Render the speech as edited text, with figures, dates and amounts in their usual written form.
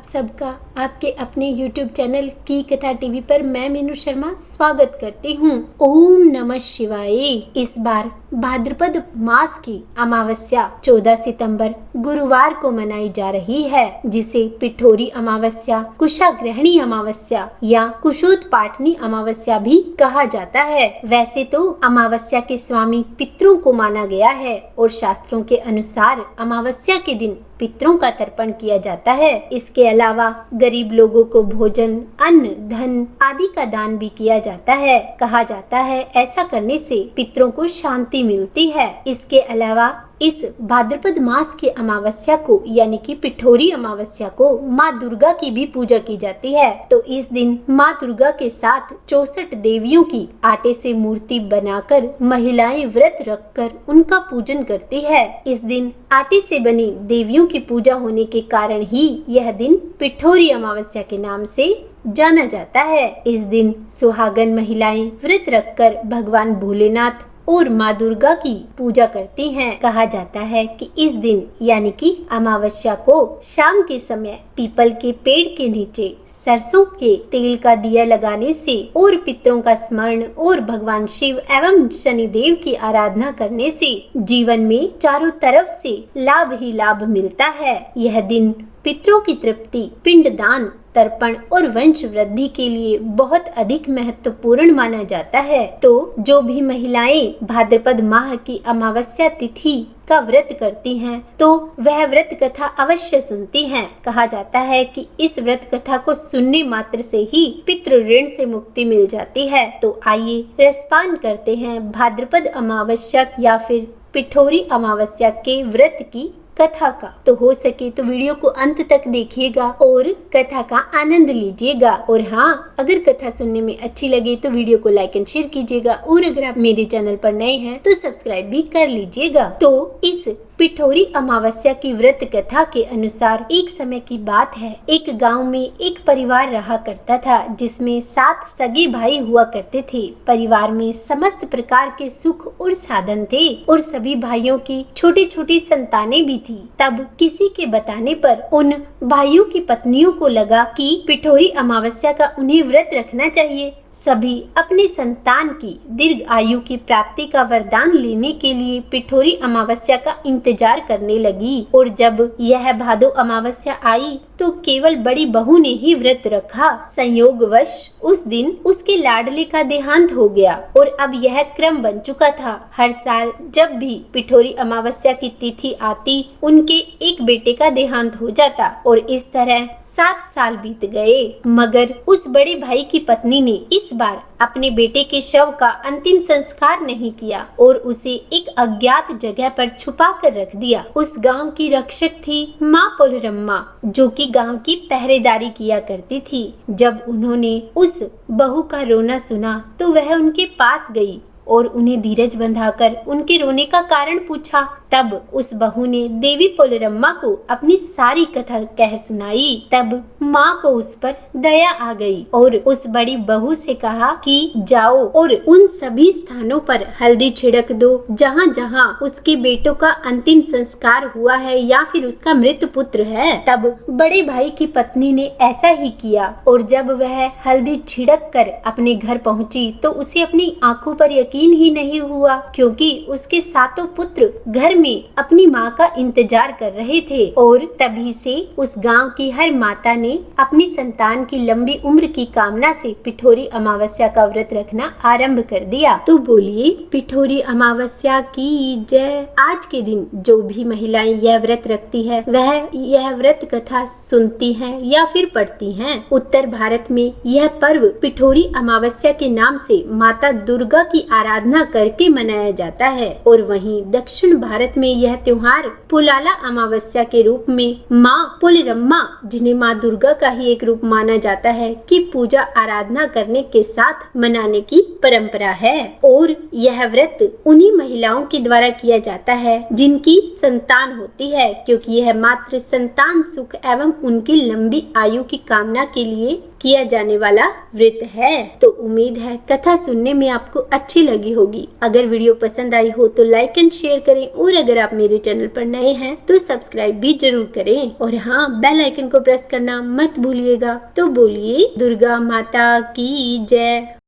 सबका आपके अपने YouTube चैनल की कथा टीवी पर मैं मीनू शर्मा स्वागत करती हूँ। ओम नमः शिवाय। इस बार भाद्रपद मास की अमावस्या 14 सितंबर गुरुवार को मनाई जा रही है, जिसे पिठोरी अमावस्या, कुशाग्रहणी अमावस्या या कुशोत्पाटनी अमावस्या भी कहा जाता है। वैसे तो अमावस्या के स्वामी पितरों को माना गया है और शास्त्रों के अनुसार अमावस्या के दिन पितरों का तर्पण किया जाता है। इसके अलावा गरीब लोगों को भोजन, अन्न, धन आदि का दान भी किया जाता है। कहा जाता है ऐसा करने से पितरों को शांति मिलती है। इसके अलावा इस भाद्रपद मास की अमावस्या को यानी कि पिठोरी अमावस्या को माँ दुर्गा की भी पूजा की जाती है। तो इस दिन माँ दुर्गा के साथ 64 देवियों की आटे से मूर्ति बनाकर महिलाएं व्रत रखकर उनका पूजन करती है। इस दिन आटे से बनी देवियों की पूजा होने के कारण ही यह दिन पिठोरी अमावस्या के नाम से जाना जाता है। इस दिन सुहागन महिलाएं व्रत रखकर भगवान भोलेनाथ और माँ दुर्गा की पूजा करती हैं। कहा जाता है कि इस दिन यानी कि अमावस्या को शाम के समय पीपल के पेड़ के नीचे सरसों के तेल का दिया लगाने से और पितरों का स्मरण और भगवान शिव एवं शनिदेव की आराधना करने से जीवन में चारों तरफ से लाभ ही लाभ मिलता है। यह दिन पितरों की तृप्ति, पिंडदान, तर्पण और वंश वृद्धि के लिए बहुत अधिक महत्वपूर्ण माना जाता है। तो जो भी महिलाएं भाद्रपद माह की अमावस्या तिथि का व्रत करती हैं, तो वह व्रत कथा अवश्य सुनती हैं। कहा जाता है कि इस व्रत कथा को सुनने मात्र से ही पितृ ऋण से मुक्ति मिल जाती है। तो आइए रसपान करते हैं भाद्रपद अमावस्या या फिर पिठोरी अमावस्या के व्रत की कथा का। तो हो सके तो वीडियो को अंत तक देखिएगा और कथा का आनंद लीजिएगा। और हाँ, अगर कथा सुनने में अच्छी लगे तो वीडियो को लाइक एंड शेयर कीजिएगा और अगर आप मेरे चैनल पर नए हैं तो सब्सक्राइब भी कर लीजिएगा। तो इस पिठोरी अमावस्या की व्रत कथा के अनुसार एक समय की बात है, एक गांव में एक परिवार रहा करता था जिसमें 7 सगे भाई हुआ करते थे। परिवार में समस्त प्रकार के सुख और साधन थे और सभी भाइयों की छोटी छोटी संतानें भी थी। तब किसी के बताने पर उन भाइयों की पत्नियों को लगा कि पिठोरी अमावस्या का उन्हें व्रत रखना चाहिए। सभी अपनी संतान की दीर्घ आयु की प्राप्ति का वरदान लेने के लिए पिठोरी अमावस्या का इंतजार करने लगी। और जब यह भादो अमावस्या आई तो केवल बड़ी बहू ने ही व्रत रखा। संयोगवश उस दिन उसके लाडले का देहांत हो गया और अब यह क्रम बन चुका था। हर साल जब भी पिठोरी अमावस्या की तिथि आती, उनके एक बेटे का देहांत हो जाता और इस तरह 7 साल बीत गए। मगर उस बड़े भाई की पत्नी ने इस बार अपने बेटे के शव का अंतिम संस्कार नहीं किया और उसे एक अज्ञात जगह पर छुपा कर रख दिया। उस गांव की रक्षक थी माँ पुलरम्मा, जो कि गांव की पहरेदारी किया करती थी। जब उन्होंने उस बहू का रोना सुना तो वह उनके पास गई और उन्हें धीरज बंधाकर उनके रोने का कारण पूछा। तब उस बहू ने देवी पुलरम्मा को अपनी सारी कथा कह सुनाई। तब माँ को उस पर दया आ गई और उस बड़ी बहू से कहा कि जाओ और उन सभी स्थानों पर हल्दी छिड़क दो जहाँ जहाँ उसके बेटों का अंतिम संस्कार हुआ है या फिर उसका मृत पुत्र है। तब बड़े भाई की पत्नी ने ऐसा ही किया और जब वह हल्दी छिड़क कर अपने घर पहुँची तो उसे अपनी आंखों पर यकीन ही नहीं हुआ, क्योंकि उसके 7 पुत्र घर में अपनी माँ का इंतजार कर रहे थे। और तभी से उस गांव की हर माता ने अपनी संतान की लंबी उम्र की कामना से पिठोरी अमावस्या का व्रत रखना आरंभ कर दिया। तो बोलिए पिठोरी अमावस्या की जय। आज के दिन जो भी महिलाएं यह व्रत रखती है वह यह व्रत कथा सुनती हैं या फिर पढ़ती हैं। उत्तर भारत में यह पर्व पिठोरी अमावस्या के नाम से माता दुर्गा की आराधना करके मनाया जाता है और वहीं दक्षिण भारत में यह त्योहार पुलाला अमावस्या के रूप में माँ पुलरम्मा, जिन्हें माँ दुर्गा का ही एक रूप माना जाता है, की पूजा आराधना करने के साथ मनाने की परंपरा है। और यह व्रत उन्हीं महिलाओं के द्वारा किया जाता है जिनकी संतान होती है, क्योंकि यह मात्र संतान सुख एवं उनकी लंबी आयु की कामना के लिए किया जाने वाला व्रत है। तो उम्मीद है कथा सुनने में आपको अच्छी लगी होगी। अगर वीडियो पसंद आई हो तो लाइक एंड शेयर करें और अगर आप मेरे चैनल पर नए हैं तो सब्सक्राइब भी जरूर करें और हाँ, बेल आइकन को प्रेस करना मत भूलिएगा। तो बोलिए दुर्गा माता की जय।